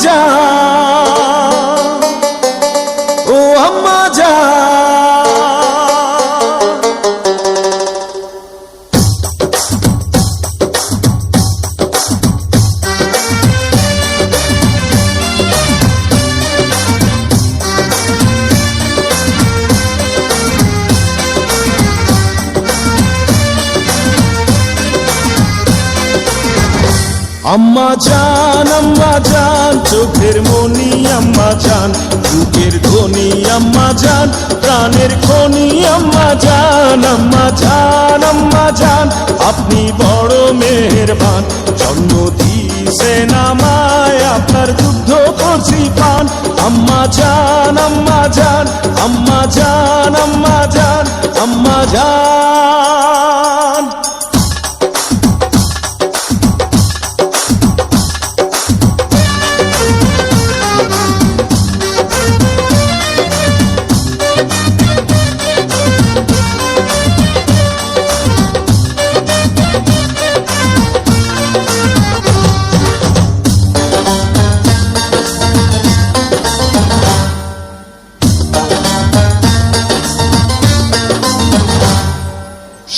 জান, ও আম্মা আম্মা জান, চোখের মনি আম্মা জান, বুকের ধ্বনি আম্মা জান, প্রাণের খনি আম্মা জান। আম্মা জান, আম্মা জান, আপনি বড় মেহেরবান, জন্ম দিয়েছেন আমায়, আপনার দুগ্ধ করছি পান। আম্মা জান, আম্মা জান, আম্মা জান, আম্মা জান, আম্মা জান।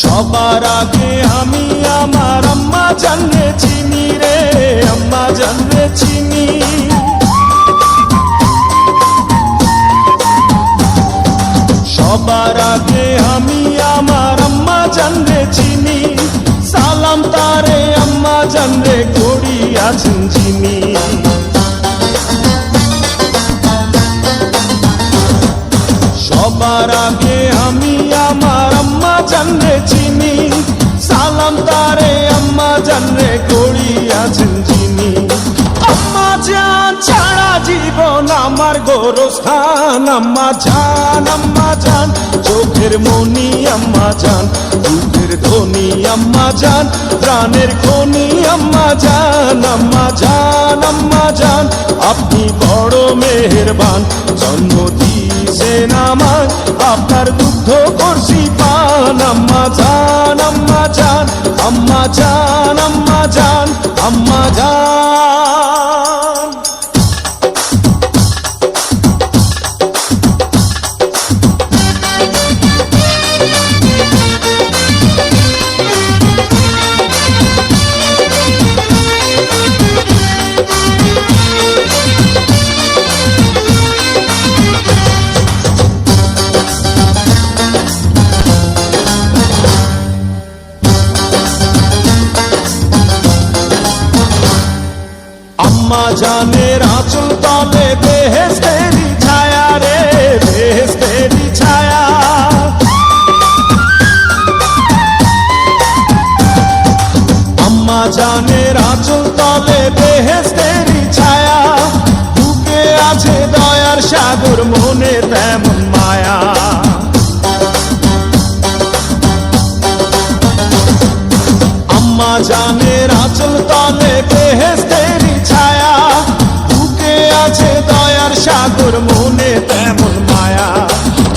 সবার আগে আমি আমার আম্মা জানরে চিনি রে, আম্মা জানরে চিনি। সবার আগে আমি আমার আম্মা জানরে চিনি, সালাম তারে আম্মা জানরে করিয়াছেন যিনি। সবার আগে আমি আমার আম্মা জানরে চিনি, সালাম তারে আম্মা জানরে করিয়াছেন যিনি। আম্মা জান ছাড়া জীবন আমার গোরস্থান। আম্মা জান, আম্মা জান, চোখের মনি আম্মা জান, বুকের ধ্বনি আম্মা জান, প্রাণের খনি আম্মা জান। আম্মা জান, আম্মা জান, আপনি বড় মেহেরবান, জন্ম দিয়েছেন আমায়, আপনার দুগ্ধ করছি পান। আম্মা জান, আম্মা জান, আম্মা জান, আম্মা জান, আম্মা জান। আম্মা জানের আঁচল তলে বেহেশতেরি ছায়া রে, বেহেশতেরি ছায়া। আম্মা জানের আঁচল তলে বেহেশতেরি ছায়া, বুকে আছে দয়ার সাগর, মনে তেমন মায়া। আম্মা জানের আঁচল তলে বেহেশতেরি ছায়া, বুকে আছে দয়ার সাগর, মনে তেমন মায়া।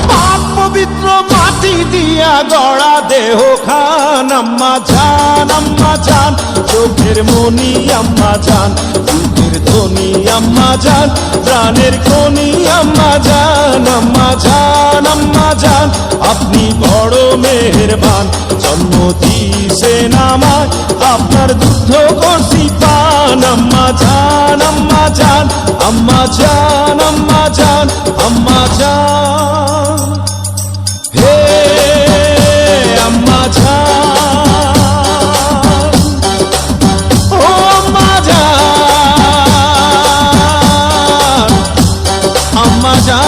পাপ পবিত্র মাটি দিয়া গড়া দেহ খান। আম্মা জান, আম্মা জান, চোখের মনি আম্মা জান, বুকের ধ্বনি আম্মা জান, প্রাণের খনি আম্মা জান। আম্মা জান, আম্মা জান, আপনি বড় মেহেরবান, জন্ম দিয়েছেন আমায়, আপনার দুগ্ধ করছি পান। আম্মা জান, আম্মা জান, আম্মা জান, আম্মা জান, আম্মা জান। হে আম্মা জান, ও আম্মা জান, আম্মা জান,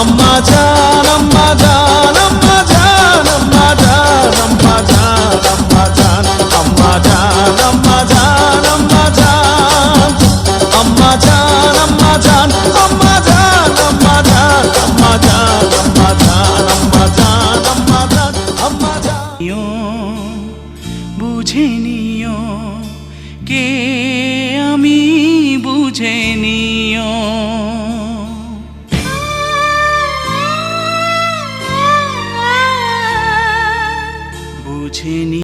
আম্মা জান, আম্মা জান, আম্মা জান, আম্মা জান, আম্মা জান, আম্মা জান, আম্মা জান, আম্মা জান, আম্মা জান, আম্মা জান, আম্মা জান, আম্মা জান, আম্মা জান, আম্মা জান, আম্মা জান, আম্মা জান, আম্মা জান, আম্মা জান। বুঝে নিও কে আমি, বুঝে নিও। বুঝে